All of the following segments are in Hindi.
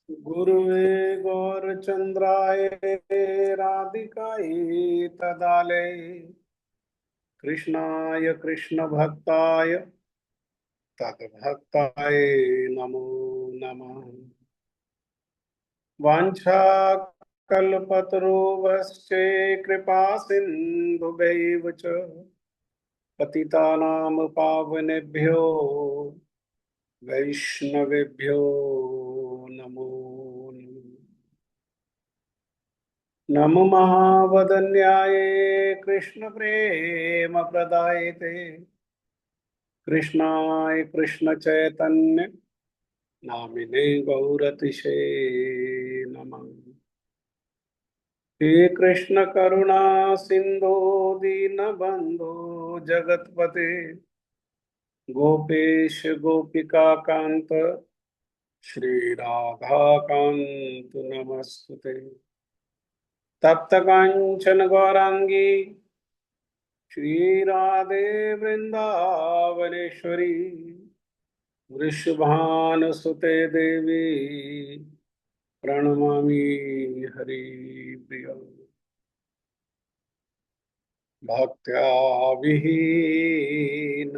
गुरुवे गौरचन्द्राय राधिकायै तदालये कृष्णाय कृष्णभक्ताय तद्भक्ताय नमो नमः। वाञ्छाकल्पतरुभ्यश्च कृपा सिन्धुभ्यैव च पतितानां पावनेभ्यो वैष्णवेभ्यो नमो नमः। नमो महावदन्याय कृष्णप्रेमप्रदायते कृष्णाय कृष्णचैतन्य नामिने गौरतिशे नमः। हे कृष्ण करुणा सिंधु दीनबंधु जगतपते गोपेश गोपिका कांत श्री राधा कांत नमस्तुते। तप्त कांचन गौरांगी श्री राधे वृंदावनेश्वरी वृषभानुसुते देवी प्रणमामि हरिप्रिया। भक्त्या विहीन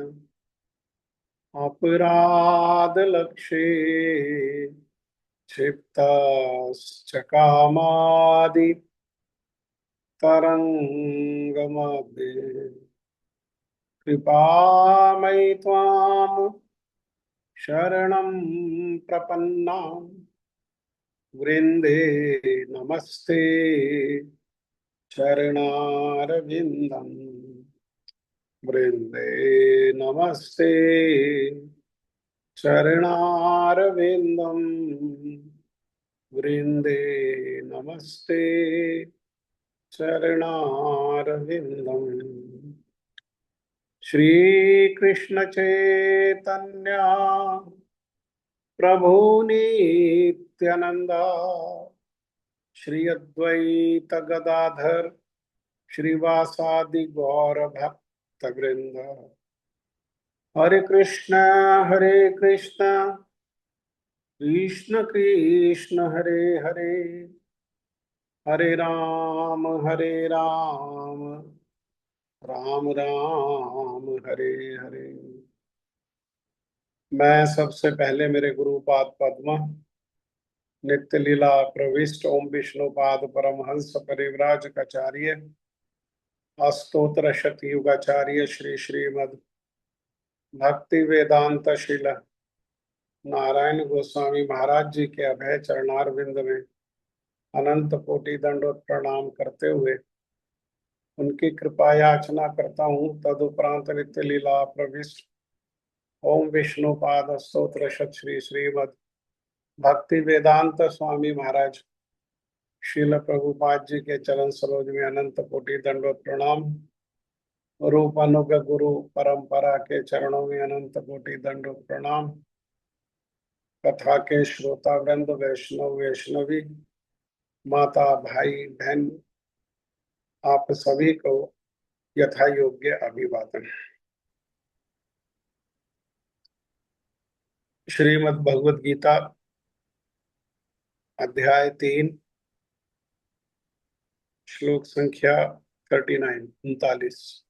अपराधलक्षे क्षिप्तश्च कामादि तरंगमध्ये कृपामयि त्वां शरणं प्रपन्ना वृंदे नमस्ते चरणारविन्दम् वृंदे नमस्ते चरणारविन्दम् वृंदे नमस्ते चरणारविन्दम्। श्री कृष्ण चैतन्य प्रभु नित्यानंदा श्री अद्वैत गदाधर श्रीवासादि गौर भक्त वृंद। हरे कृष्ण कृष्ण कृष्ण हरे हरे हरे राम राम राम हरे हरे। मैं सबसे पहले मेरे गुरुपाद पद्म नित्य लीला प्रविष्ट ओम विष्णुपाद परमहंस परिव्राजकाचार्य अस्तोत्र शतयुगाचार्य श्री श्रीमद भक्ति वेदांत शिल नारायण गोस्वामी महाराज जी के अभय चरणारविंद में अनंत कोटि दंडोत प्रणाम करते हुए उनकी कृपा याचना करता हूँ। तदुपरांत नित्य लीला प्रविष्ट ओम विष्णुपाद स्तोत्र शत श्री श्रीमद भक्ति वेदांत स्वामी महाराज श्रील प्रभुपाद जी के चरण सरोज में अनंत कोटि दंडोत प्रणाम। रूप अनुग गुरु परंपरा के चरणों में अनंत कोटि दंडोत प्रणाम। कथा के श्रोता वृंद वैष्णव वैष्णवी माता भाई बहन आप सभी को यथा योग्य अभिवादन। श्रीमद् भगवद गीता अध्याय 3 श्लोक संख्या 39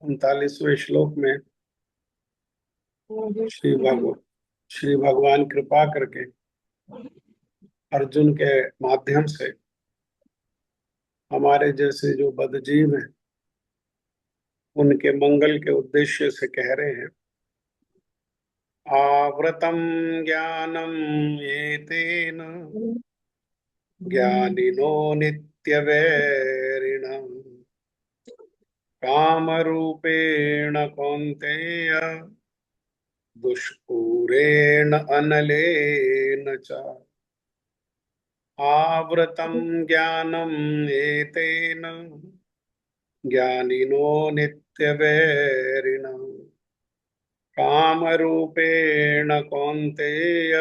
उनतालीसवें श्लोक में श्री भगवान कृपा करके अर्जुन के माध्यम से हमारे जैसे जो बदजीव हैं उनके मंगल के उद्देश्य से कह रहे हैं। आवृतम ज्ञानम एतेन ज्ञानिनो नित्यवैरिणम् कामरूपेण कौन्तेय दुष्पूरेण अनलेन च। आवृतं ज्ञानम् एतेन ज्ञानिनो नित्यवैरिणम् कामरूपेण कौन्तेय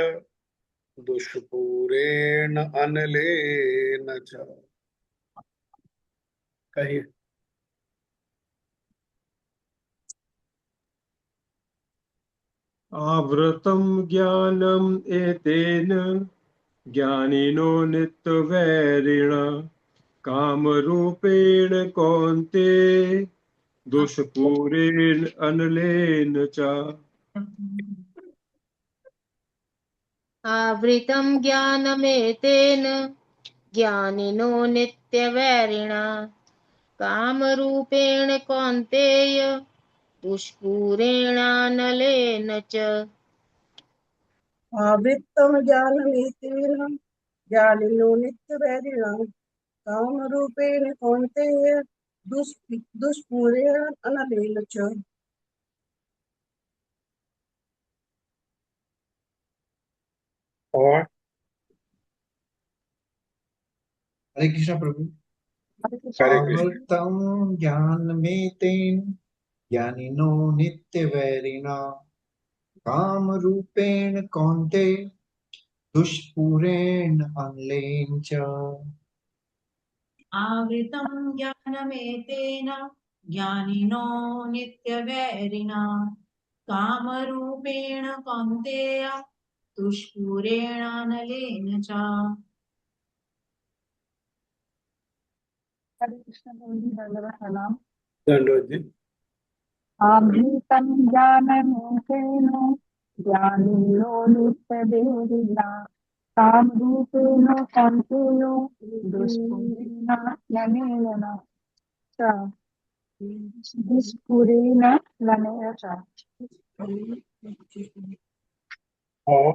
दुष्पूरेण अनलेन च। कहिए। आवृतं ज्ञानम् एतेन ज्ञानिनो नित्यवैरिणा कामरूपेण कौन्तेय दुष्पूरेण अनलेन च। आवृतं ज्ञानमेतेन ज्ञानिनो नित्यवैरिणा कामरूपेण कौन्तेय दुष्पूरेणानलेन च। आवृत्तं ज्ञानमेतेन ज्ञानिनो नित्यवैरिणा कामरूपेण कौन्तेय दुष्पूरेण अनलेन च। और हरे कृष्ण प्रभु। हरे कृष्ण। आवृत्तं ज्ञानमेतेन ज्ञानिनो नित्यवैरिणा कामरूपेण कौन्तेय दुष्पूरेण अनलेन च। आवृतं ज्ञानमेतेन ज्ञानिनो नित्यवैरिणा कामरूपेण कौन्तेय दुष्पूरेणानलेन च। हरे कृष्ण बोलिए, दंडवत प्रणाम। दंडोत जी। आभीतं ज्ञानमेतेन ज्ञानिनो नित्यवेदिना कामरूपेण कौन्तेयो दुष्पूरेण लनेन च। दुष्पूरेण लनेन च। और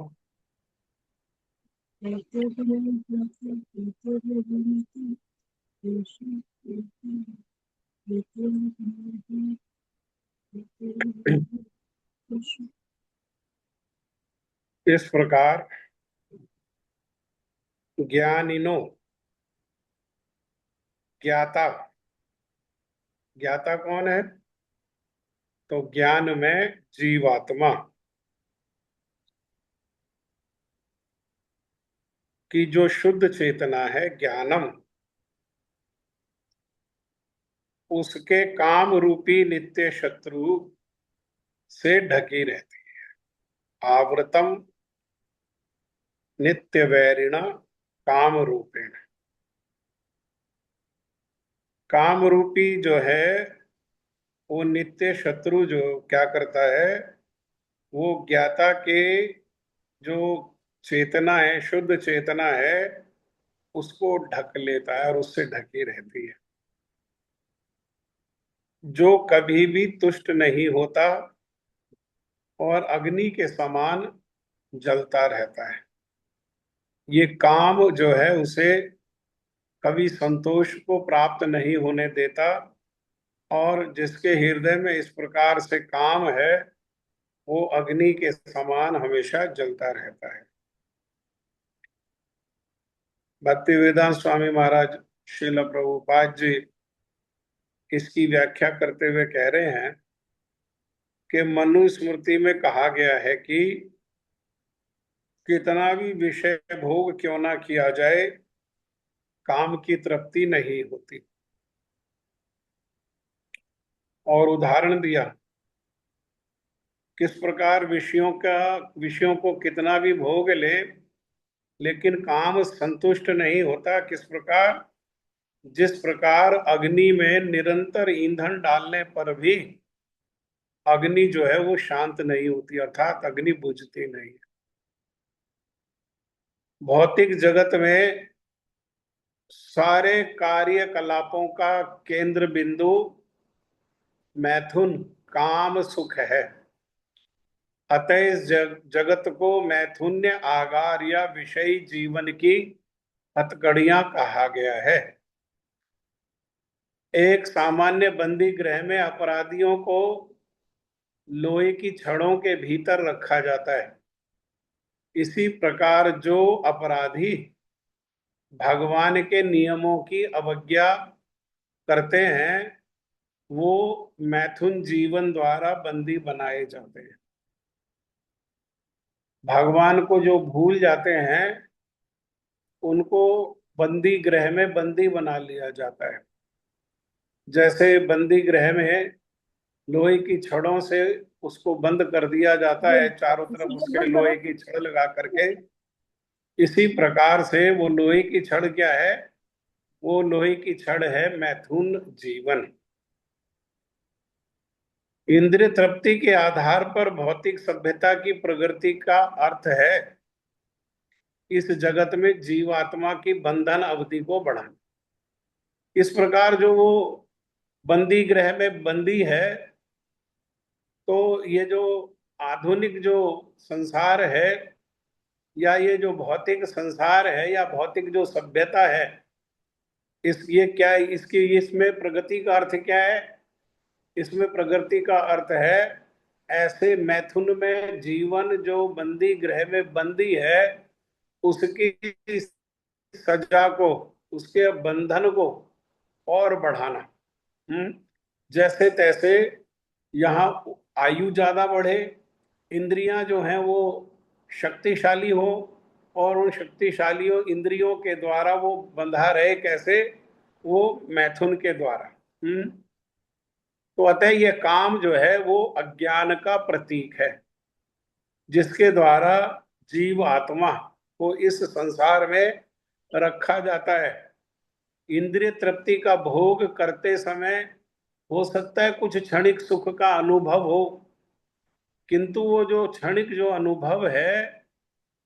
इस प्रकार ज्ञानिनो, ज्ञाता, ज्ञाता कौन है? तो ज्ञान में जीवात्मा की जो शुद्ध चेतना है, ज्ञानम, उसके काम रूपी नित्य शत्रु से ढकी रहती है। आवृतम नित्य वैरिण काम रूपेण। काम रूपी जो है वो नित्य शत्रु जो क्या करता है, वो ज्ञाता के जो चेतना है, शुद्ध चेतना है, उसको ढक लेता है और उससे ढकी रहती है। जो कभी भी तुष्ट नहीं होता और अग्नि के समान जलता रहता है। ये काम जो है उसे कभी संतोष को प्राप्त नहीं होने देता, और जिसके हृदय में इस प्रकार से काम है वो अग्नि के समान हमेशा जलता रहता है। भक्ति वेदांत स्वामी महाराज श्रील प्रभुपाद जी इसकी व्याख्या करते हुए कह रहे हैं कि मनुस्मृति में कहा गया है कि कितना भी विषय भोग क्यों ना किया जाए, काम की तृप्ति नहीं होती। और उदाहरण दिया किस प्रकार विषयों को कितना भी भोग ले लेकिन काम संतुष्ट नहीं होता। किस प्रकार? जिस प्रकार अग्नि में निरंतर ईंधन डालने पर भी अग्नि जो है वो शांत नहीं होती, अर्थात अग्नि बुझती नहीं। भौतिक जगत में सारे कार्यकलापों का केंद्र बिंदु मैथुन, काम, सुख है। अतः इस जगत को मैथुन्य आगार या विषयी जीवन की हथकड़ियां कहा गया है। एक सामान्य बंदी गृह में अपराधियों को लोहे की छड़ों के भीतर रखा जाता है। इसी प्रकार जो अपराधी भगवान के नियमों की अवज्ञा करते हैं वो मैथुन जीवन द्वारा बंदी बनाए जाते हैं। भगवान को जो भूल जाते हैं उनको बंदी गृह में बंदी बना लिया जाता है। जैसे बंदी गृह में लोहे की छड़ों से उसको बंद कर दिया जाता है चारों तरफ उसके लोहे की छड़ लगा करके। इसी प्रकार से वो लोहे की छड़ क्या है? वो लोहे की छड़ है मैथुन जीवन। इंद्रिय तृप्ति के आधार पर भौतिक सभ्यता की प्रगति का अर्थ है इस जगत में जीवात्मा की बंधन अवधि को बढ़ाना। इस प्रकार जो वो बंदी ग्रह में बंदी है, तो ये जो आधुनिक जो संसार है या ये जो भौतिक संसार है या भौतिक जो सभ्यता है, ये क्या, इसकी इसमें प्रगति का अर्थ क्या है? इसमें प्रगति का अर्थ है ऐसे मैथुन में जीवन जो बंदी ग्रह में बंदी है उसकी सजा को, उसके बंधन को और बढ़ाना। जैसे तैसे यहाँ आयु ज्यादा बढ़े, इंद्रियां जो हैं वो शक्तिशाली हो और उन शक्तिशालियों इंद्रियों के द्वारा वो बंधा रहे। कैसे? वो मैथुन के द्वारा। तो अतः ये काम जो है वो अज्ञान का प्रतीक है जिसके द्वारा जीव आत्मा को इस संसार में रखा जाता है। इंद्रिय तृप्ति का भोग करते समय हो सकता है कुछ क्षणिक सुख का अनुभव हो, किंतु वो जो क्षणिक जो अनुभव है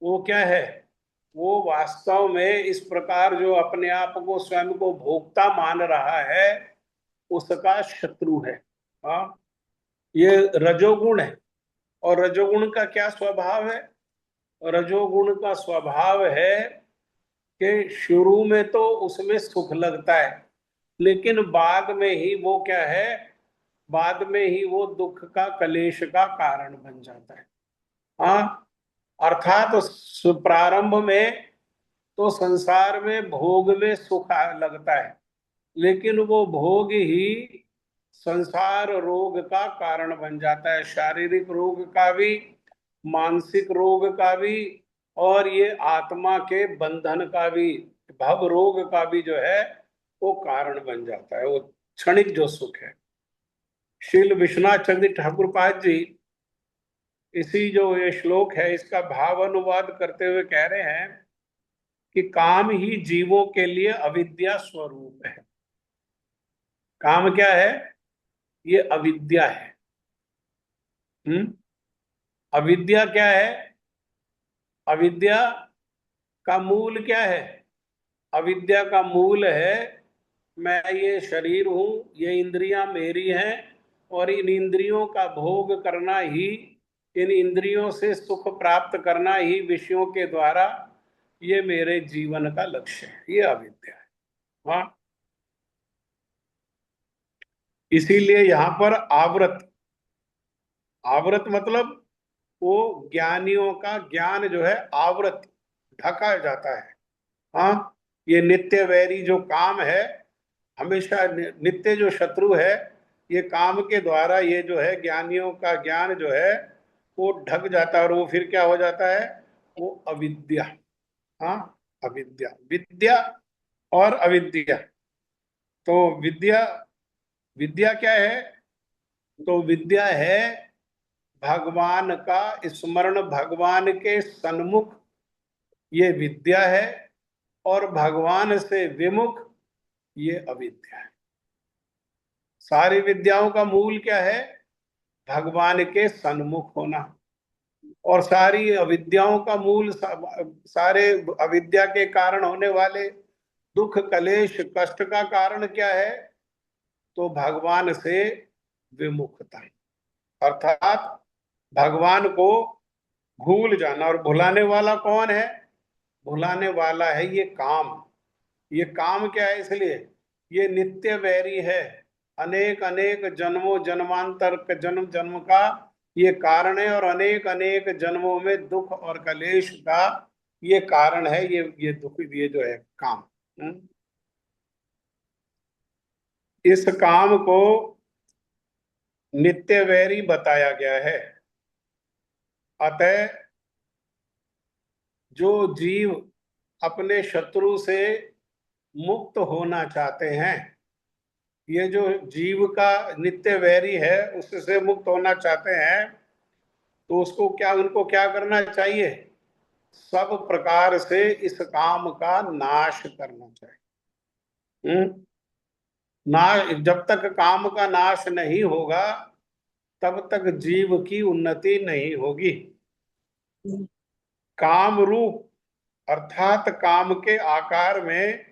वो क्या है? वो वास्तव में इस प्रकार जो अपने आप को स्वयं को भोक्ता मान रहा है उसका शत्रु है। हाँ, ये रजोगुण है। और रजोगुण का क्या स्वभाव है? रजोगुण का स्वभाव है कि शुरू में तो उसमें सुख लगता है, लेकिन बाद में ही वो क्या है? बाद में ही वो दुख का, कलेश का कारण बन जाता है। हाँ, अर्थात प्रारंभ में तो संसार में भोग में सुख लगता है, लेकिन वो भोग ही संसार रोग का कारण बन जाता है, शारीरिक रोग का भी, मानसिक रोग का भी, और ये आत्मा के बंधन का भी, भव रोग का भी जो है वो कारण बन जाता है, वो क्षणिक जो सुख है। श्रील विश्वनाथ चंद्र ठाकुर पाद जी इसी जो ये श्लोक है इसका भाव अनुवाद करते हुए कह रहे हैं कि काम ही जीवों के लिए अविद्या स्वरूप है। काम क्या है? ये अविद्या है। अविद्या क्या है? अविद्या का मूल क्या है? अविद्या का मूल है मैं ये शरीर हूं, ये इंद्रियां मेरी हैं और इन इंद्रियों का भोग करना ही, इन इंद्रियों से सुख प्राप्त करना ही विषयों के द्वारा ये मेरे जीवन का लक्ष्य है। ये अविद्या है। हाँ, इसीलिए यहां पर आवृत, आवृत मतलब वो ज्ञानियों का ज्ञान जो है आवृत, ढका जाता है। हाँ, ये नित्य वैरी जो काम है, हमेशा नित्य जो शत्रु है, ये काम के द्वारा ये जो है ज्ञानियों का ज्ञान जो है वो ढक जाता है और वो फिर क्या हो जाता है? वो अविद्या। हाँ, अविद्या, विद्या और अविद्या। तो विद्या, विद्या क्या है? तो विद्या है भगवान का स्मरण, भगवान के सन्मुख ये विद्या है, और भगवान से विमुख ये अविद्या है। सारी विद्याओं का मूल क्या है? भगवान के सन्मुख होना। और सारी अविद्याओं का मूल, सारे अविद्या के कारण होने वाले दुख, कलेश, कष्ट का कारण क्या है? तो भगवान से विमुखता, अर्थात भगवान को भूल जाना। और भुलाने वाला कौन है? भुलाने वाला है ये काम। ये काम क्या है? इसलिए ये नित्य वैरी है, अनेक अनेक जन्मों जन्मांतर जन्म जन्म का ये कारण है, और अनेक अनेक जन्मों में दुख और कलेश का ये कारण है। ये दुख, ये जो है काम। इस काम को नित्य वैरी बताया गया है। अतः जो जीव अपने शत्रु से मुक्त होना चाहते हैं, ये जो जीव का नित्य वैरी है उससे मुक्त होना चाहते हैं तो उसको क्या, उनको क्या करना चाहिए? सब प्रकार से इस काम का नाश करना चाहिए। ना, जब तक काम का नाश नहीं होगा तब तक जीव की उन्नति नहीं होगी। काम रूप अर्थात काम के आकार में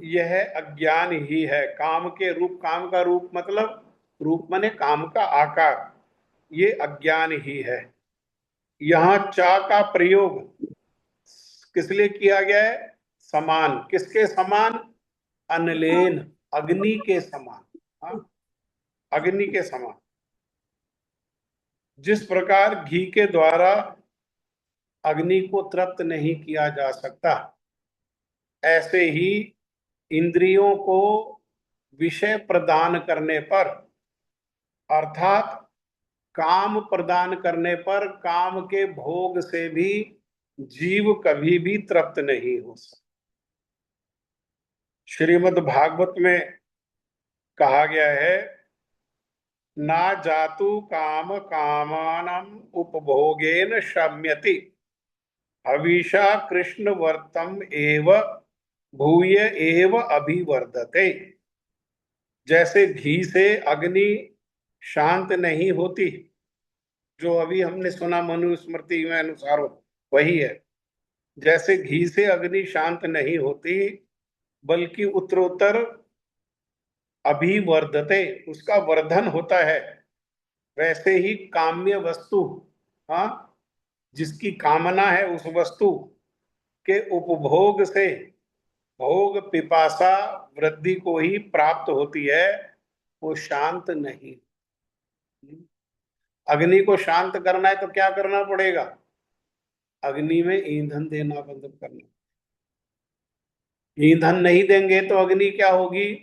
यह अज्ञान ही है। काम के रूप, काम का रूप मतलब रूप माने काम का आकार, ये अज्ञान ही है। यहां चा का प्रयोग किस लिए किया गया है? समान। किसके समान? अनलेन, अग्नि के समान। हाँ, अग्नि के समान। जिस प्रकार घी के द्वारा अग्नि को तृप्त नहीं किया जा सकता, ऐसे ही इंद्रियों को विषय प्रदान करने पर अर्थात काम प्रदान करने पर काम के भोग से भी जीव कभी भी तृप्त नहीं हो सकता। श्रीमद् भागवत में कहा गया है, ना जातु काम कामानम उपभोगेन शम्यति हविषा कृष्ण वर्तम एव भूय एव अभिवर्धते। जैसे घी से अग्नि शांत नहीं होती, जो अभी हमने सुना मनुस्मृति में अनुसार वही है। जैसे घी से अग्नि शांत नहीं होती बल्कि उत्तरोत्तर अभिवर्धते, उसका वर्धन होता है, वैसे ही काम्य वस्तु, हाँ, जिसकी कामना है उस वस्तु के उपभोग से भोग पिपासा वृद्धि को ही प्राप्त होती है, वो शांत नहीं। अग्नि को शांत करना है तो क्या करना पड़ेगा? अग्नि में ईंधन देना बंद करना। ईंधन नहीं देंगे तो अग्नि क्या होगी?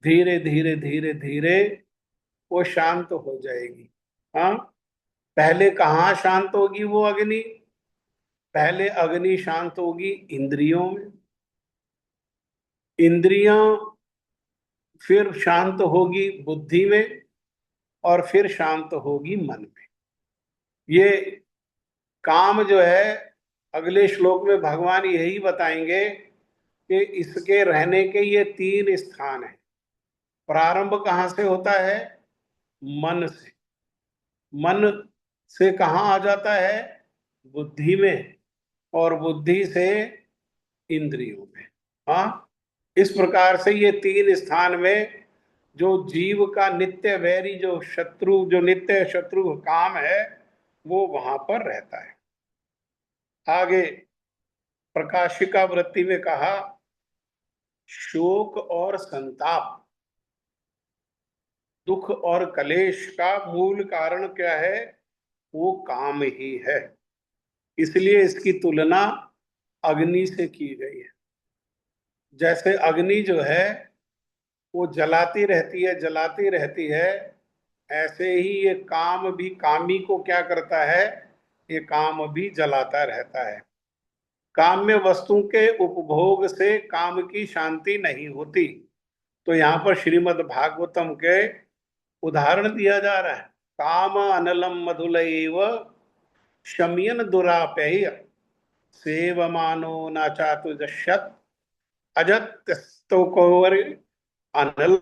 धीरे धीरे धीरे धीरे वो शांत हो जाएगी। हाँ, पहले कहाँ शांत होगी वो अग्नि? पहले अग्नि शांत होगी इंद्रियों में, इंद्रियां फिर शांत होगी बुद्धि में, और फिर शांत होगी मन में। ये काम जो है अगले श्लोक में भगवान यही बताएंगे कि इसके रहने के ये 3 स्थान हैं। प्रारंभ कहाँ से होता है? मन से। मन से कहाँ आ जाता है? बुद्धि में, और बुद्धि से इंद्रियों में। हाँ, इस प्रकार से ये 3 स्थान में जो जीव का नित्य वैरी, जो शत्रु, जो नित्य शत्रु काम है, वो वहां पर रहता है। आगे प्रकाशिका वृत्ति में कहा, शोक और संताप, दुख और कलेश का मूल कारण क्या है? वो काम ही है। इसलिए इसकी तुलना अग्नि से की गई है। जैसे अग्नि जो है वो जलाती रहती है, जलाती रहती है, ऐसे ही ये काम भी, कामी को क्या करता है? ये काम भी जलाता रहता है। काम्य वस्तु के उपभोग से काम की शांति नहीं होती। तो यहाँ पर श्रीमद् भागवतम के उदाहरण दिया जा रहा है। काम अनलम मधुलैव शमयन दुरापेय सेवमानो न चातुर्दश्यत अजत्स्तोकोवर अनल।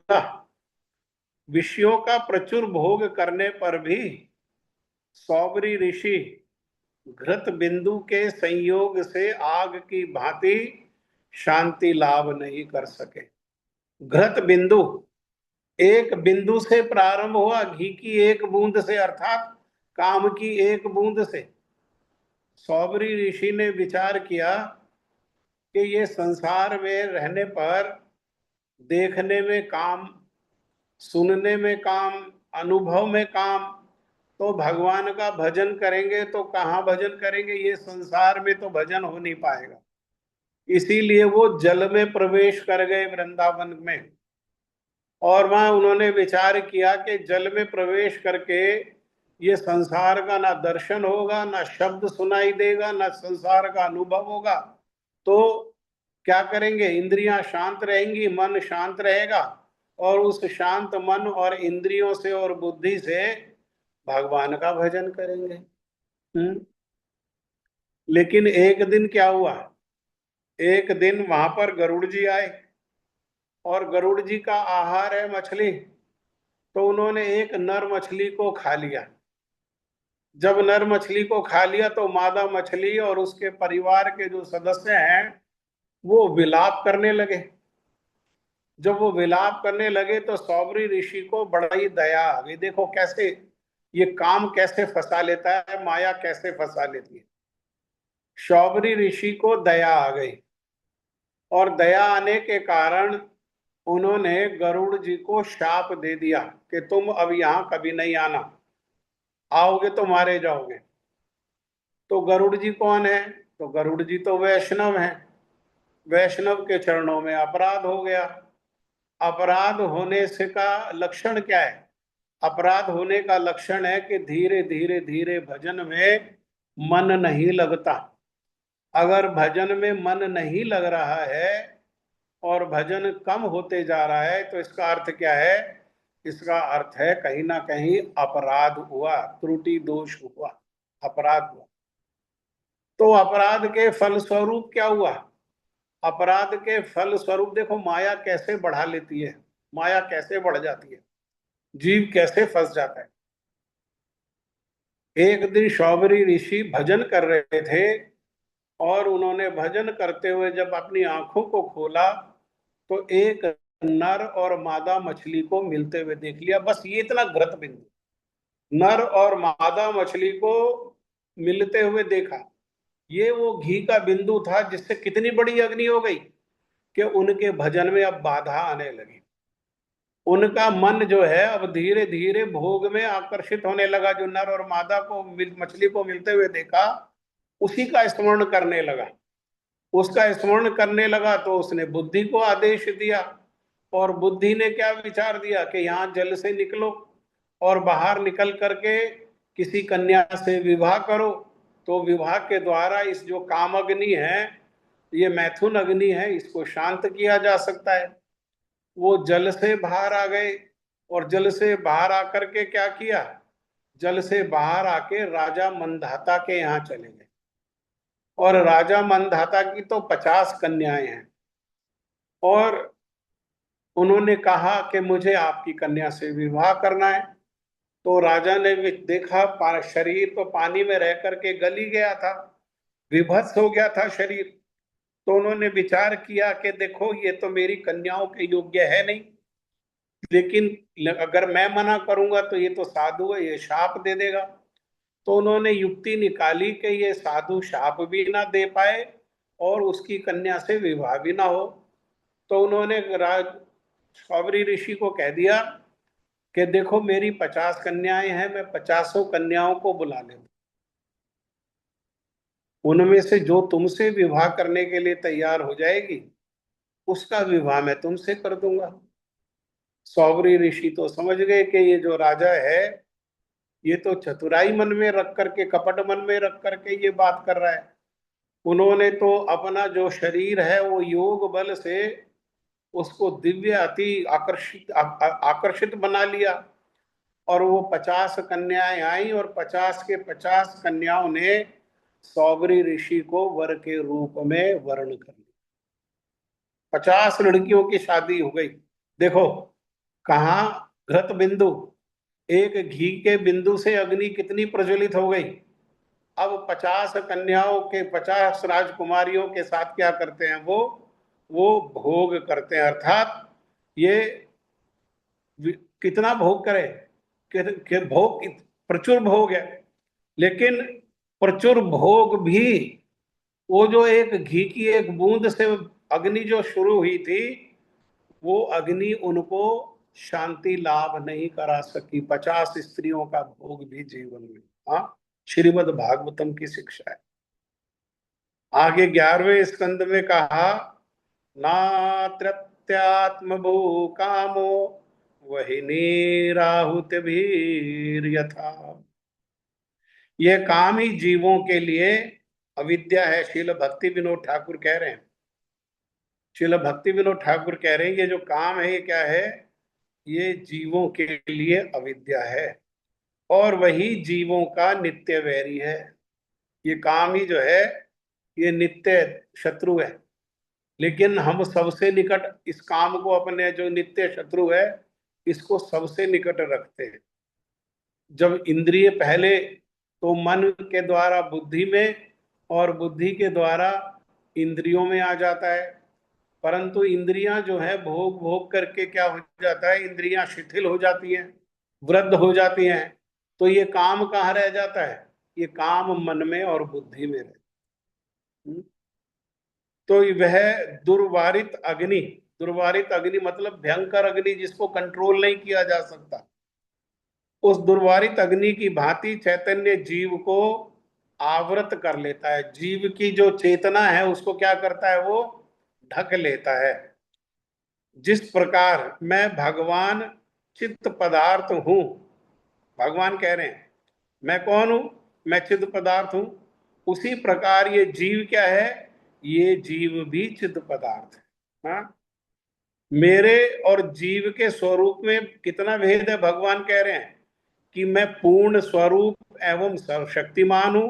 विषयों का प्रचुर भोग करने पर भी सौबरी ऋषि घृत बिंदु के संयोग से आग की भांति शांति लाभ नहीं कर सके। घृत बिंदु, एक बिंदु से प्रारंभ हुआ, घी की एक बूंद से, अर्थात काम की एक बूंद से। सौबरी ऋषि ने विचार किया कि ये संसार में रहने पर देखने में काम, सुनने में काम, अनुभव में काम, तो भगवान का भजन करेंगे तो कहाँ भजन करेंगे? ये संसार में तो भजन हो नहीं पाएगा। इसीलिए वो जल में प्रवेश कर गए वृंदावन में, और वहां उन्होंने विचार किया कि जल में प्रवेश करके ये संसार का ना दर्शन होगा, ना शब्द सुनाई देगा, ना संसार का अनुभव होगा। तो क्या करेंगे? इंद्रियां शांत रहेंगी, मन शांत रहेगा, और उस शांत मन और इंद्रियों से और बुद्धि से भगवान का भजन करेंगे। लेकिन एक दिन क्या हुआ, एक दिन वहां पर गरुड़ जी आए और गरुड़ जी का आहार है मछली, तो उन्होंने एक नर मछली को खा लिया। जब नर मछली को खा लिया तो मादा मछली और उसके परिवार के जो सदस्य हैं वो विलाप करने लगे। जब वो विलाप करने लगे तो सौबरी ऋषि को बड़ा ही दया आ गई। देखो कैसे ये काम कैसे फंसा लेता है, माया कैसे फंसा लेती है। सौबरी ऋषि को दया आ गई और दया आने के कारण उन्होंने गरुड़ जी को शाप दे दिया कि तुम अब यहां कभी नहीं आना, आओगे तो मारे जाओगे। तो गरुड़ जी कौन है? तो गरुड़ जी तो वैष्णव हैं। वैष्णव के चरणों में अपराध हो गया। अपराध होने से का लक्षण क्या है? अपराध होने का लक्षण है कि धीरे धीरे धीरे भजन में मन नहीं लगता। अगर भजन में मन नहीं लग रहा है और भजन कम होते जा रहा है तो इसका अर्थ क्या है? इसका अर्थ है कहीं ना कहीं अपराध हुआ, त्रुटि दोष हुआ, अपराध हुआ। तो अपराध के फलस्वरूप क्या हुआ? अपराध के फल स्वरूप देखो माया कैसे बढ़ा लेती है, माया कैसे बढ़ जाती है, जीव कैसे फंस जाता है। एक दिन शौबरी ऋषि भजन कर रहे थे और उन्होंने भजन करते हुए जब अपनी आंखों को खोला तो एक नर और मादा मछली को मिलते हुए देख लिया। बस ये इतना घृत बिंदु, नर और मादा मछली को मिलते हुए देखा। ये वो घी का बिंदु था जिससे कितनी बड़ी अग्नि हो गई कि उनके भजन में अब बाधा आने लगी। उनका मन जो है अब धीरे धीरे भोग में आकर्षित होने लगा। जो नर और मादा को मछली को मिलते हुए देखा उसी का स्मरण करने लगा। उसका स्मरण करने लगा तो उसने बुद्धि को आदेश दिया और बुद्धि ने क्या विचार दिया कि यहाँ जल से निकलो और बाहर निकल करके किसी कन्या से विवाह करो। तो विवाह के द्वारा इस जो काम अग्नि है, ये मैथुन अग्नि है, इसको शांत किया जा सकता है। वो जल से बाहर आ गए और जल से बाहर आकर के क्या किया? जल से बाहर आके राजा मंधाता के यहाँ चले गए और राजा मंधाता की तो 50 कन्याएं हैं और उन्होंने कहा कि मुझे आपकी कन्या से विवाह करना है। तो राजा ने भी देखा शरीर तो पानी में रह करके गल ही गया था, विभत्स हो गया था शरीर। तो उन्होंने विचार किया कि देखो ये तो मेरी कन्याओं के योग्य है नहीं, लेकिन अगर मैं मना करूंगा तो ये तो साधु है, ये शाप दे देगा। तो उन्होंने युक्ति निकाली कि ये साधु शाप भी ना दे पाए और उसकी कन्या से विवाह भी ना हो। तो उन्होंने राज शौबरी ऋषि को कह दिया कि देखो मेरी 50 कन्याएं हैं, मैं 50 कन्याओं को बुला लेता, उनमें से जो तुमसे विवाह करने के लिए तैयार हो जाएगी उसका विवाह मैं तुमसे कर दूंगा। सौबरी ऋषि तो समझ गए कि ये जो राजा है ये तो चतुराई मन में रख करके, कपट मन में रख करके ये बात कर रहा है। उन्होंने तो अपना जो शरीर है वो योग बल से उसको दिव्य अति आकर्षित बना लिया और वो 50 कन्याएं आई और 50 के 50 कन्याओं ने सौबरी ऋषि को वर के रूप में वर्ण कर लिया। 50 लड़कियों की शादी हो गई। देखो कहाँ घृत बिंदु, एक घी के बिंदु से अग्नि कितनी प्रज्वलित हो गई। अब 50 कन्याओं के 50 राजकुमारियों के साथ क्या करते हैं? वो भोग करते हैं। अर्थात ये कितना भोग करे कि भोग प्रचुर भोग है, लेकिन प्रचुर भोग भी वो जो एक घी की एक बूंद से अग्नि जो शुरू हुई थी वो अग्नि उनको शांति लाभ नहीं करा सकी। 50 स्त्रियों का भोग भी जीवन में। हाँ, श्रीमद् भागवतम की शिक्षा है। आगे 11वें स्कंद में कहा नात्रत्यात्म भू कामो वही राहुत भीर यथा। ये काम ही जीवों के लिए अविद्या है। श्रील भक्ति विनोद ठाकुर कह रहे हैं, श्रील भक्ति विनोद ठाकुर कह रहे हैं ये जो काम है ये क्या है? ये जीवों के लिए अविद्या है और वही जीवों का नित्य वैरी है। ये काम ही जो है ये नित्य शत्रु है, लेकिन हम सबसे निकट इस काम को, अपने जो नित्य शत्रु है, इसको सबसे निकट रखते हैं। जब इंद्रिय पहले तो मन के द्वारा बुद्धि में और बुद्धि के द्वारा इंद्रियों में आ जाता है, परंतु इंद्रियां जो है भोग भोग करके क्या हो जाता है, इंद्रियां शिथिल हो जाती हैं, वृद्ध हो जाती हैं। तो ये काम कहाँ रह जाता है, ये काम मन में और बुद्धि में रहता। तो वह दुर्वारित अग्नि, दुर्वारित अग्नि मतलब भयंकर अग्नि जिसको कंट्रोल नहीं किया जा सकता, उस दुर्वारित अग्नि की भांति चैतन्य जीव को आवृत कर लेता है। जीव की जो चेतना है उसको क्या करता है, वो ढक लेता है। जिस प्रकार मैं भगवान चित्त पदार्थ हूं, भगवान कह रहे हैं मैं कौन हूं, मैं चित्त पदार्थ हूं, उसी प्रकार ये जीव क्या है, ये जीव भी चित्त पदार्थ है। हाँ, मेरे और जीव के स्वरूप में कितना भेद है। भगवान कह रहे हैं कि मैं पूर्ण स्वरूप एवं सर्वशक्तिमान हूं,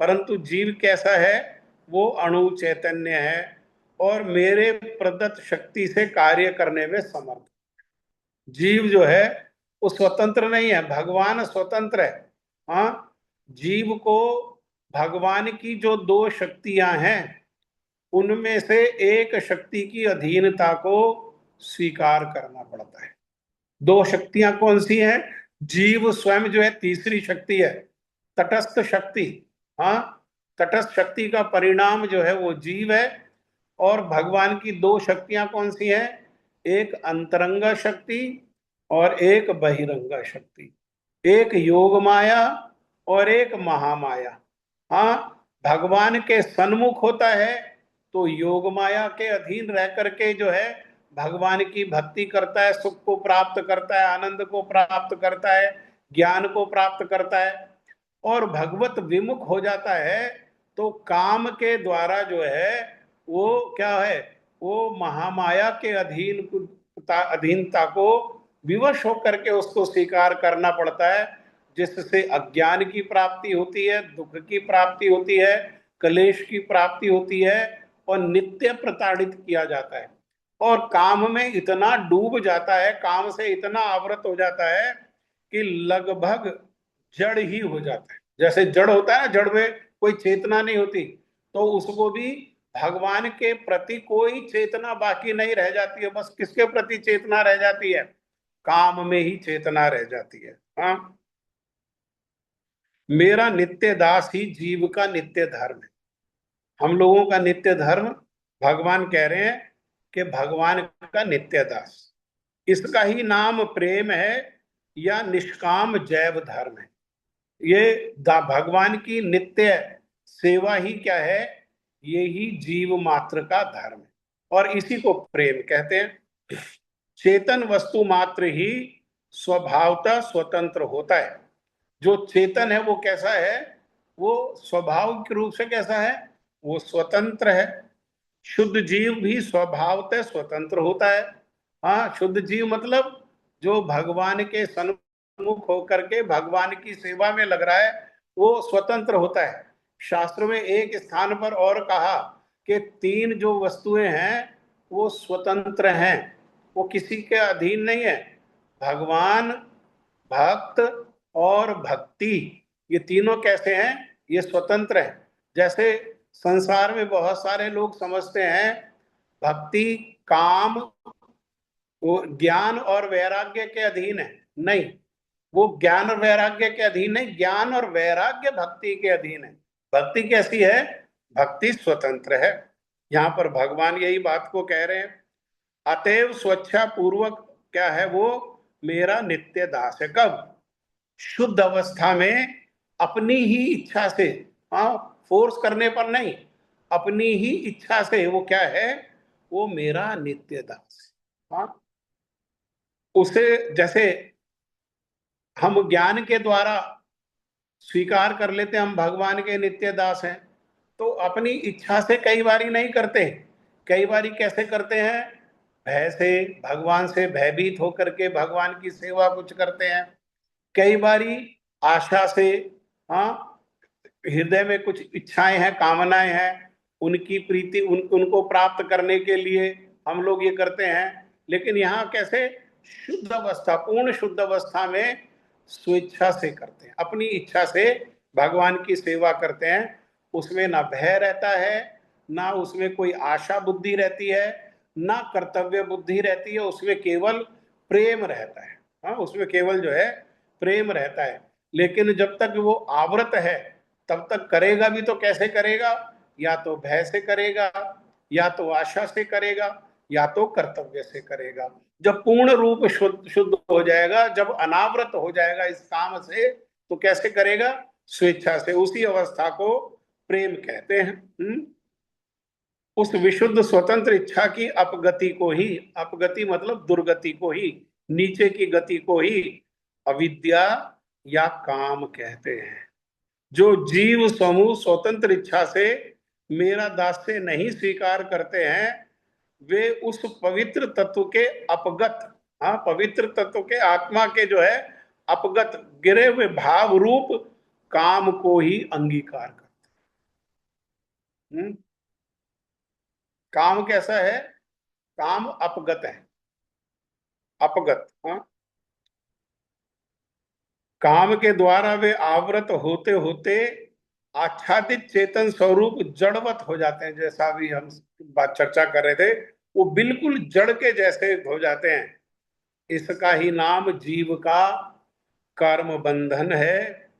परंतु जीव कैसा है, वो अणु चैतन्य है और मेरे प्रदत्त शक्ति से कार्य करने में समर्थ। जीव जो है वो स्वतंत्र नहीं है, भगवान स्वतंत्र है। हाँ, जीव को भगवान की जो दो शक्तियां हैं उनमें से एक शक्ति की अधीनता को स्वीकार करना पड़ता है। दो शक्तियां कौन सी हैं, जीव स्वयं जो है तीसरी शक्ति है, तटस्थ शक्ति। हाँ, तटस्थ शक्ति का परिणाम जो है वो जीव है। और भगवान की दो शक्तियां कौन सी हैं, एक अंतरंग शक्ति और एक बहिरंग शक्ति, एक योग माया और एक महामाया। हाँ, भगवान के सन्मुख होता है तो योग माया के अधीन रह करके जो है भगवान की भक्ति करता है, सुख को प्राप्त करता है, आनंद को प्राप्त करता है, ज्ञान को प्राप्त करता है। और भगवत विमुख हो जाता है तो काम के द्वारा जो है वो क्या है, वो महामाया के अधीनता को विवश होकर के उसको स्वीकार करना पड़ता है, जिससे अज्ञान की प्राप्ति होती है, दुख की प्राप्ति होती है, क्लेश की प्राप्ति होती है और नित्य प्रताड़ित किया जाता है। और काम में इतना डूब जाता है, काम से इतना आवृत हो जाता है कि लगभग जड़ ही हो जाता है। जैसे जड़ होता है ना, जड़ में कोई चेतना नहीं होती, तो उसको भी भगवान के प्रति कोई चेतना बाकी नहीं रह जाती है। बस किसके प्रति चेतना रह जाती है, काम में ही चेतना रह जाती है। हाँ, मेरा नित्य दास ही जीव का नित्य धर्म है। हम लोगों का नित्य धर्म, भगवान कह रहे हैं कि भगवान का नित्य दास, इसका ही नाम प्रेम है या निष्काम जैव धर्म है। ये भगवान की नित्य सेवा ही क्या है, ये ही जीव मात्र का धर्म है और इसी को प्रेम कहते हैं। चेतन वस्तु मात्र ही स्वभावतः स्वतंत्र होता है। जो चेतन है वो कैसा है, वो स्वाभाविक रूप से कैसा है, वो स्वतंत्र है। शुद्ध जीव भी स्वभावतः स्वतंत्र होता है। हाँ, शुद्ध जीव मतलब जो भगवान के सन्मुख होकर के भगवान की सेवा में लग रहा है, वो स्वतंत्र होता है। शास्त्र में एक स्थान पर और कहा कि तीन जो वस्तुएं हैं वो स्वतंत्र हैं, वो किसी के अधीन नहीं है। भगवान, भक्त और भक्ति, ये तीनों कैसे हैं, ये स्वतंत्र है। जैसे संसार में बहुत सारे लोग समझते हैं भक्ति काम वो ज्ञान और वैराग्य के अधीन है। नहीं, वो ज्ञान और वैराग्य के अधीन नहीं, ज्ञान और वैराग्य भक्ति के अधीन है। भक्ति कैसी है, भक्ति स्वतंत्र है। यहाँ पर भगवान यही बात को कह रहे हैं। अतएव स्वेच्छा पूर्वक क्या है, वो मेरा नित्य दास है। कब, शुद्ध अवस्था में अपनी ही इच्छा से, हाँ, फोर्स करने पर नहीं, अपनी ही इच्छा से वो क्या है, वो मेरा नित्य दास है। हाँ, उसे जैसे हम ज्ञान के द्वारा स्वीकार कर लेते हैं हम भगवान के नित्य दास हैं, तो अपनी इच्छा से कई बारी नहीं करते। कई बारी कैसे करते हैं, भय से, भगवान से भयभीत होकर के भगवान की सेवा कुछ करते हैं, कई बारी आशा से, हाँ, हृदय में कुछ इच्छाएं हैं, कामनाएं हैं, उनकी प्रीति उनको प्राप्त करने के लिए हम लोग ये करते हैं। लेकिन यहाँ कैसे शुद्ध अवस्था, पूर्ण शुद्ध अवस्था में स्वेच्छा से करते हैं, अपनी इच्छा से भगवान की सेवा करते हैं। उसमें ना भय रहता है, ना उसमें कोई आशा बुद्धि रहती है, ना कर्तव्य बुद्धि रहती है, उसमें केवल प्रेम रहता है। हाँ, उसमें केवल जो है प्रेम रहता है। लेकिन जब तक वो आवृत है तब तक करेगा भी तो कैसे करेगा? या तो भय से करेगा, या तो आशा से करेगा, या तो कर्तव्य से करेगा। जब पूर्ण रूप शुद्ध शुद्ध हो जाएगा, जब अनावृत हो जाएगा इस काम से, तो कैसे करेगा? स्वेच्छा से। उसी अवस्था को प्रेम कहते हैं। उस विशुद्ध स्वतंत्र इच्छा की अपगति को ही, अपगति मतलब दुर्गति को ही, नीचे की गति को ही अविद्या या काम कहते हैं। जो जीव समूह स्वतंत्र इच्छा से मेरा दास्य नहीं स्वीकार करते हैं, वे उस पवित्र तत्व के अपगत, हाँ, पवित्र तत्व के, आत्मा के जो है अपगत, गिरे हुए भाव रूप काम को ही अंगीकार करते हैं। काम कैसा है? काम अपगत है, अपगत। हाँ, काम के द्वारा वे आवृत होते होते आच्छादित चेतन स्वरूप जड़वत हो जाते हैं। जैसा भी हम बात चर्चा कर रहे थे, वो बिल्कुल जड़ के जैसे हो जाते हैं। इसका ही नाम जीव का कर्म बंधन है,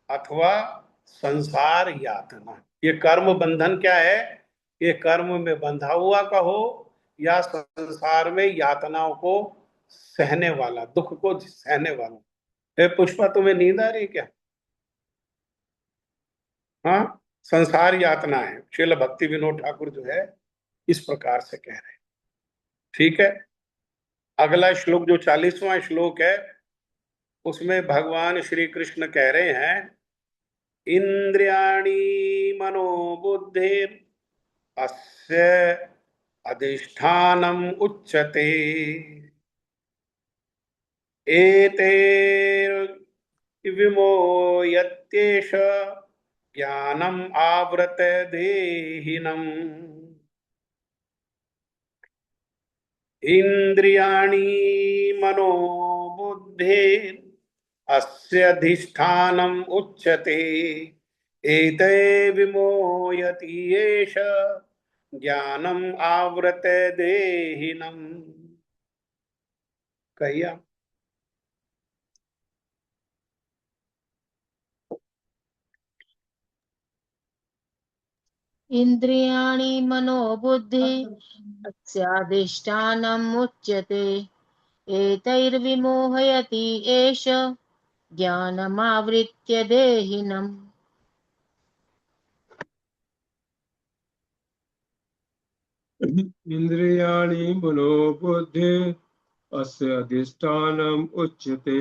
अथवा संसार यातना। ये कर्म बंधन क्या है? ये कर्म में बंधा हुआ कहो, या संसार में यातनाओं को सहने वाला, दुख को सहने वाला। पुष्पा, तुम्हें नींद आ रही है क्या? हाँ, संसार यातना है। श्रील भक्ति विनोद ठाकुर जो है इस प्रकार से कह रहे हैं। ठीक है, अगला श्लोक जो 40वां श्लोक है, उसमें भगवान श्री कृष्ण कह रहे हैं, इंद्रियाणि मनोबुद्धिर अस्य अधिष्ठानम उच्यते एते विमोयत्येष ज्ञानम आवृत देहिनम्। इंद्रियाणि मनोबुद्धिर अस्य अधिष्ठानम उच्यते एते विमोयति येष ज्ञानम आवृत देहिनम्। कहिए। इन्द्रियाणि मनोबुद्धि अस्याधिष्ठानम् उच्यते एतैर्विमोहयति एष ज्ञानमावृत्य देहिनम्। इंद्रियाणि मनोबुद्धि अस्य अधिष्ठानम् उच्यते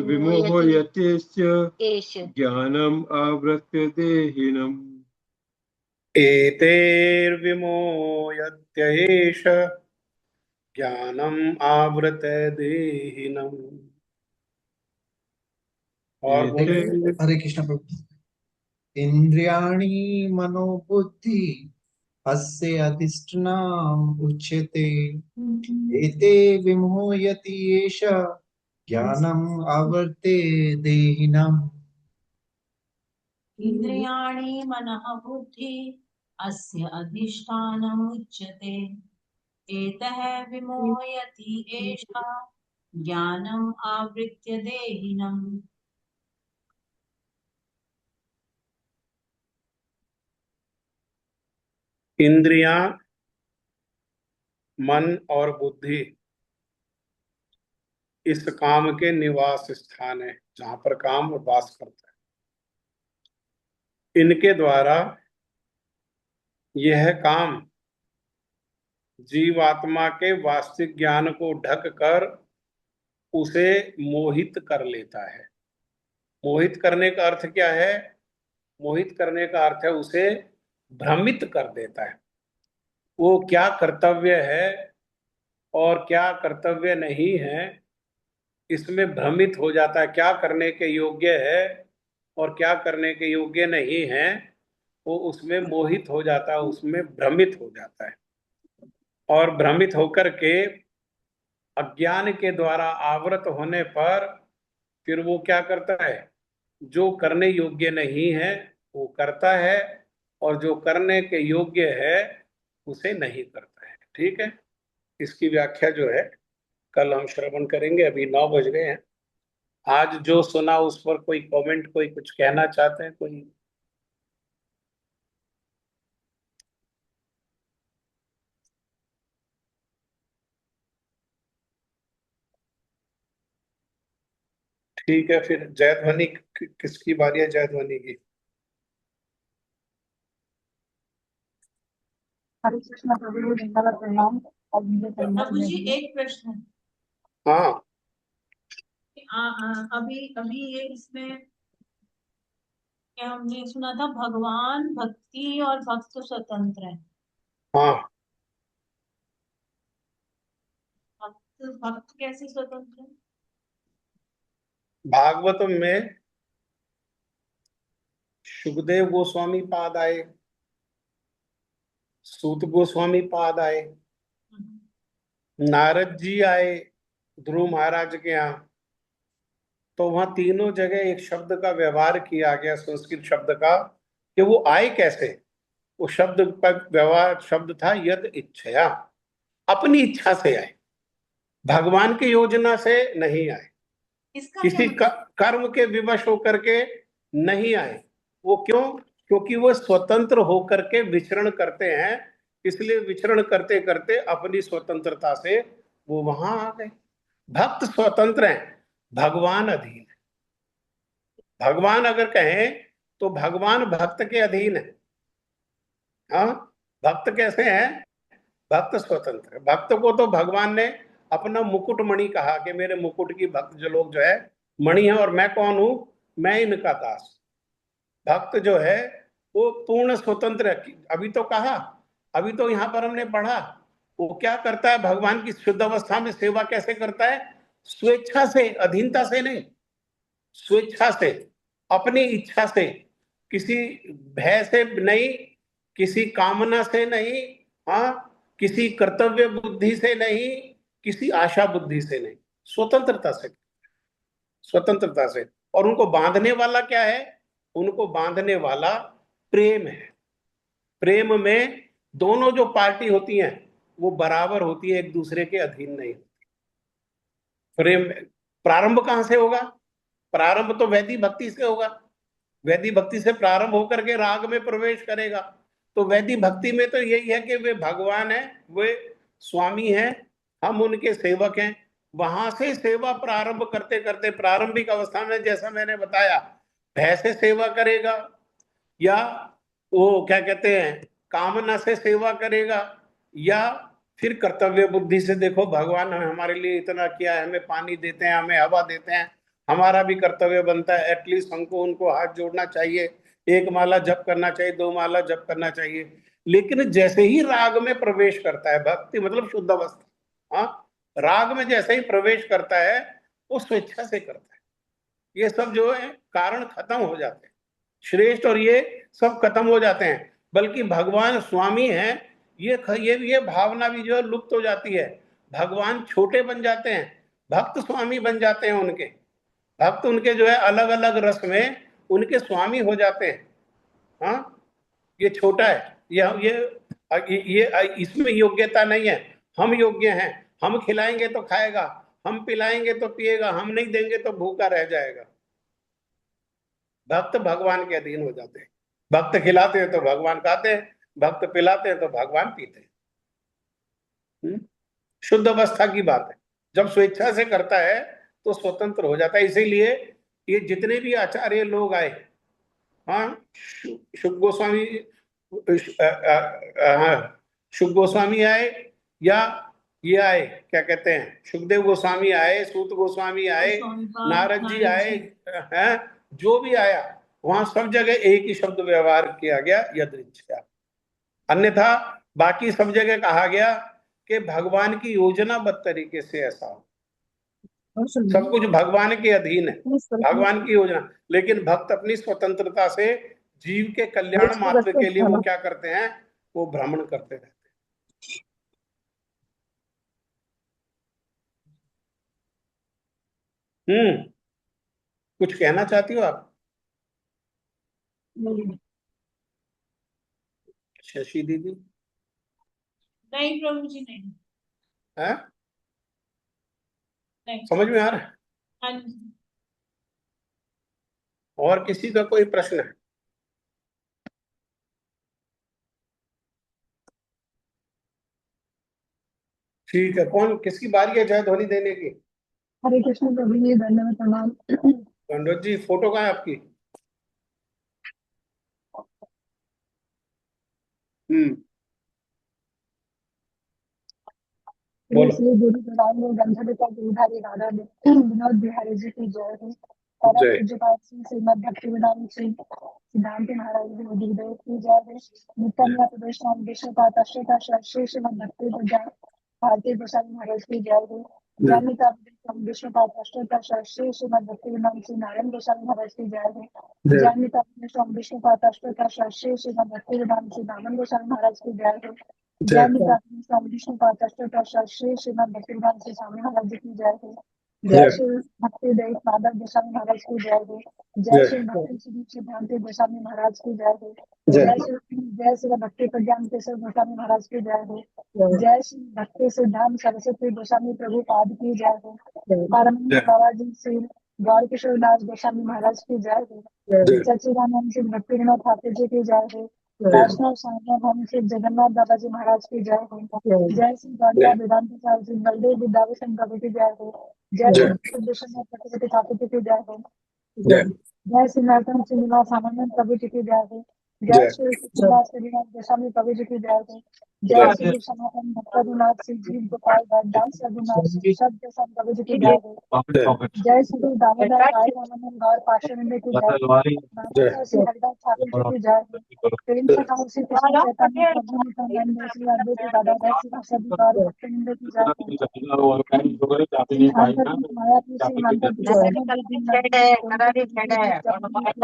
विमोहयत्येष एष ज्ञानम् आवृत्य देहिनम्। एतैर्विमोयत्येष ज्ञानम आवृत देहिनम्। और बोले। हरे कृष्ण प्रभु। इंद्रियाणि मनोबुद्धि अस्य अधिष्ठानम् उच्यते एते विमोहयति एष ज्ञानम् आवृत्ते देहिनम्। इन्द्रियाणि मनः बुद्धि अस्य अधिष्ठानम् उच्यते एतः विमोहयति एषः ज्ञानम् आवृत्य देहिनम्। इंद्रियां, मन और बुद्धि इस काम के निवास स्थान है, जहां पर काम वास करता है। इनके द्वारा यह काम जीवात्मा के वास्तविक ज्ञान को ढक कर उसे मोहित कर लेता है। मोहित करने का अर्थ क्या है? मोहित करने का अर्थ है उसे भ्रमित कर देता है। वो क्या कर्तव्य है और क्या कर्तव्य नहीं है, इसमें भ्रमित हो जाता है। क्या करने के योग्य है और क्या करने के योग्य नहीं है, वो उसमें मोहित हो जाता है, उसमें भ्रमित हो जाता है। और भ्रमित होकर के अज्ञान के द्वारा आवृत होने पर फिर वो क्या करता है, जो करने योग्य नहीं है वो करता है, और जो करने के योग्य है उसे नहीं करता है। ठीक है, इसकी व्याख्या जो है कल हम श्रवण करेंगे। अभी 9 बज गए हैं। आज जो सुना उस पर कोई कमेंट, कोई कुछ कहना चाहते हैं कोई? ठीक है, फिर जयध्वनि किसकी बारी है? जयध्वनि की। हरे कृष्ण प्रभु, दंडवत प्रणाम। और मुझे करना प्रभु जी चाहिए। एक प्रश्न। हाँ अभी अभी ये इसमें क्या हमने सुना था, भगवान भक्ति और भक्त स्वतंत्र है। हाँ, भक्त भक्त कैसे स्वतंत्र है? भागवतम में सुखदेव गोस्वामी पाद आए, सूत गोस्वामी पाद आए, नारद जी आए ध्रुव महाराज के यहाँ। तो वहां तीनों जगह एक शब्द का व्यवहार किया गया, संस्कृत शब्द का, कि वो आए कैसे। वो शब्द का व्यवहार शब्द था यद इच्छया, अपनी इच्छा से आए, भगवान की योजना से नहीं आए, इसका किसी क्या कर्म के विवश होकर के नहीं आए। वो क्यों? क्योंकि वो स्वतंत्र होकर के विचरण करते हैं, इसलिए विचरण करते करते अपनी स्वतंत्रता से वो वहां आ गए। भक्त स्वतंत्र हैं, भगवान अधीन है। भगवान अगर कहें तो भगवान भक्त के अधीन है। हाँ, भक्त कैसे हैं? भक्त स्वतंत्र है। भक्त को तो भगवान ने अपना मुकुट मणि कहा कि मेरे मुकुट की भक्त जो लोग जो है मणि है, और मैं कौन हूं? मैं इनका दास। भक्त जो है वो पूर्ण स्वतंत्र है। अभी तो कहा, अभी तो यहाँ पर हमने पढ़ा, वो क्या करता है भगवान की शुद्ध अवस्था में सेवा कैसे करता है? स्वेच्छा से, अधीनता से नहीं, स्वेच्छा से, अपनी इच्छा से, किसी भय से नहीं, किसी कामना से नहीं, हाँ, किसी कर्तव्य बुद्धि से नहीं, किसी आशा बुद्धि से नहीं, स्वतंत्रता से, स्वतंत्रता से। और उनको बांधने वाला क्या है? उनको बांधने वाला प्रेम है। प्रेम में दोनों जो पार्टी होती हैं वो बराबर होती है, एक दूसरे के अधीन नहीं होती। प्रेम प्रारंभ कहां से होगा? प्रारंभ तो वैदिक भक्ति से होगा। वैदिक भक्ति से प्रारंभ होकर के राग में प्रवेश करेगा। तो वैदिक भक्ति में तो यही है कि वे भगवान है, वे स्वामी हैं, हम उनके सेवक हैं। वहां से सेवा प्रारंभ करते करते प्रारंभिक अवस्था में, जैसा मैंने बताया, भय से सेवा करेगा, या वो क्या कहते हैं कामना से सेवा करेगा, या फिर कर्तव्य बुद्धि से। देखो भगवान ने हमारे लिए इतना किया है, हमें पानी देते हैं, हमें हवा देते हैं, हमारा भी कर्तव्य बनता है एटलीस्ट हमको उनको हाथ जोड़ना चाहिए, 1 माला जप करना चाहिए, 2 माला जप करना चाहिए। लेकिन जैसे ही राग में प्रवेश करता है, भक्ति मतलब शुद्ध अवस्था, हाँ, राग में जैसे ही प्रवेश करता है वो स्वेच्छा से करता है। ये सब जो है कारण खत्म हो जाते हैं, श्रेष्ठ और ये सब खत्म हो जाते हैं। बल्कि भगवान स्वामी हैं, ये भावना भी जो है लुप्त हो जाती है। भगवान छोटे बन जाते हैं, भक्त स्वामी बन जाते हैं उनके। भक्त उनके जो है अलग अलग रस में उनके स्वामी हो जाते हैं। हाँ, ये छोटा है, ये इसमें योग्यता नहीं है। हम योग्य हैं, हम खिलाएंगे तो खाएगा, हम पिलाएंगे तो पिएगा, हम नहीं देंगे तो भूखा रह जाएगा। भक्त भगवान के अधीन हो जाते हैं। भक्त खिलाते हैं तो भगवान खाते हैं, भक्त पिलाते हैं तो भगवान पीते हैं। शुद्ध अवस्था की बात है। जब स्वेच्छा से करता है तो स्वतंत्र हो जाता है। इसीलिए ये जितने भी आचार्य लोग आए, हाँ, शुक गोस्वामी, हाँ, शुक गोस्वामी आए, या ये आए क्या कहते हैं सुखदेव गोस्वामी आए, सूत गोस्वामी आए, नारद जी आए, हैं, जो भी आया वहां सब जगह एक ही शब्द व्यवहार किया गया, यदृच्छया। अन्यथा बाकी सब जगह कहा गया कि भगवान की योजनाबद्ध तरीके से ऐसा हो, सब कुछ भगवान के अधीन है, भगवान की योजना। लेकिन भक्त अपनी स्वतंत्रता से जीव के कल्याण मात्र के लिए वो क्या करते हैं, वो भ्रमण करते रहते हैं। कुछ कहना चाहती हो आप शशि दीदी? नहीं प्रभु जी, नहीं है नहीं। समझ में आ रहा है? हाँ जी। और किसी का कोई प्रश्न है? ठीक है, कौन किसकी बारी है जय ध्वनि देने की? हरे कृष्ण प्रभु जी, धन्यवाद प्रणाम। पंडित जी फोटो कहाँ है आपकी? बोलो। श्री गुरु गोविंद गंधर्व का गिरधारी राधा विनोद बिहारी जी की जय हो। और जय। पूज्यपाद श्रीमद भक्तिवेदांत श्री सिद्धांत महाराज जी गुरुदेव की जय हो। नित्यानंद प्रदेश नाम विश्वपात अष्टता श्री श्रीमद भक्ति भारतीय गोस्वामी महाराज की जय हो। ज्ञानिका विश्वपात अष्टता श्री श्रीमद भक्तिवेदांत श्री नारायण गोस्वामी महाराज की जय हो। ज्ञानिका विश्वपात अष्टता श्री श्रीमद भक्तिवेदांत श्री दामन गोस्वामी महाराज की जय हो। ज्ञानिका विष्णुपाद अष्टोत्तर श्री श्रीमद भक्तिवेदांत श्री स्वामी महाराज जी की जय हो। जय श्री भक्ति देव माधव गोस्वामी महाराज की जय हो। जय श्री भक्ति श्री सिद्धांत गोस्वामी महाराज की जय हो। जय श्री भक्ति प्रज्ञान केशव गोस्वामी महाराज की जय हो। जय श्री भक्ति सिद्धांत सरस्वती गोस्वामी प्रभु पाद की जय हो। परमानंद बाबा जी श्री गौर किशोर दास गोस्वामी महाराज की जय हो। सच्चिदानंद श्री भक्ति विनोद ठाकुर जी की जय हो। वैष्णव संगम श्री जगन्नाथ बाबा जी महाराज की जय हो। जय श्री गौड़िया वेदांत साहब श्री बलदेव विद्याभूषण कवि की जय हो। जय श्री कृष्ण प्रतिपति ठाकुर जी की जय हो। जय श्री नरोत्तम श्रीनिवास आनंद कवि जी की जय हो। जय श्री कृष्णदास श्रीनिवास गोस्वामी कवि जी की जय हो। जय श्री सनातन भक्त रघुनाथ श्री जीव गोपाल दास रघुनाथ श्री सब गोस्वामी कवि जी की जय हो। जय श्री दामोदर राय रामानंद गौर पार्षद की जय हो। दामोदर श्री हरिदास ठाकुर जी की जय हो। प्रेम से कहो श्री कृष्ण चैतन्य प्रभु नित्यानंद श्री अद्वैत गदाधर श्री सभी गौर भक्तवृंद की जय हो। श्री अंतर मायावी श्री मंत्र विद्यासागर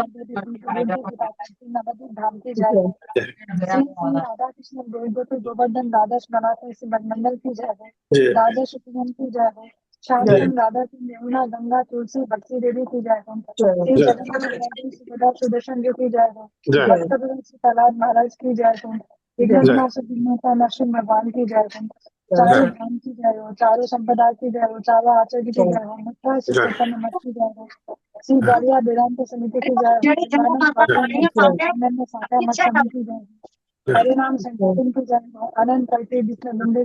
बुद्धि नवदीप धाम की जय हो। श्री श्री राधा कृष्ण देवगोपी गोवर्धन द्वादश बनाते श्री मंडल की जय हो। द्वादश उपवन की जय हो। शासन राधा की यमुना गंगा तुलसी भक्ति देवी की जय हो। श्री जगन्नाथ सुभद्रा सुदर्शन जी की जय हो। भक्तवृंद श्री प्रहलाद महाराज की जय हो। विघ्नविनाशक विघ्नहर्ता नरसिंह भगवान की जय हो। चारों धाम की जय हो। चारों संप्रदाय की जय हो। चारों आचार्य की जय हो। मथुरा श्री चैतन्य मठ की जय हो। श्री गौड़िया वेदांत समिति की जय हो। में साका मठ समिति की जय हो। हरिनाम संकीर्तन की जय हो। अनंत कल्पे विष्णु बिंदु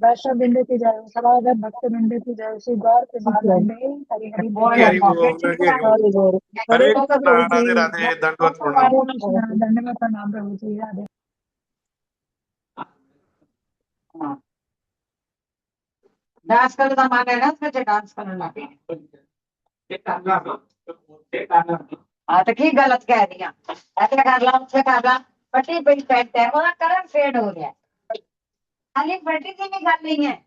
वैष्णव बिंदु की जय हो। सभागत भक्त बिंदु की जय हो। श्री गौर प्रेमानंदे हरि हरि बोल। हरि बोल, हरि बोल। हरे कृष्णा, राधे राधे, दंडवत प्रणाम। हरे कृष्ण, धन्यवाद प्रणाम प्रभु जी, राधे। डांस करो तो हमारे ना उसमें डांस करना हाँ तो की गलत कह दिया ऐसे कर ला उससे कर ला पट्टी पे इफेक्ट है और कलर फेड हो गया खाली पट्टी की भी कर नहीं है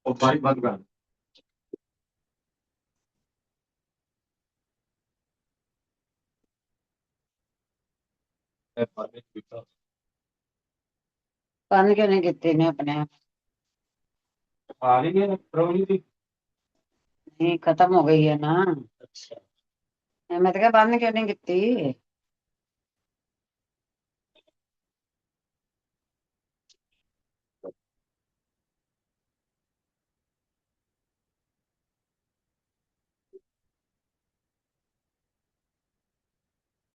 और भाई बंद कर बंद क्यों नहीं कितने ने अपने आप आ रही है प्रवीण जी? नहीं खत्म हो गई है ना अच्छा मैं तो क्या बंद क्यों नहीं कितनी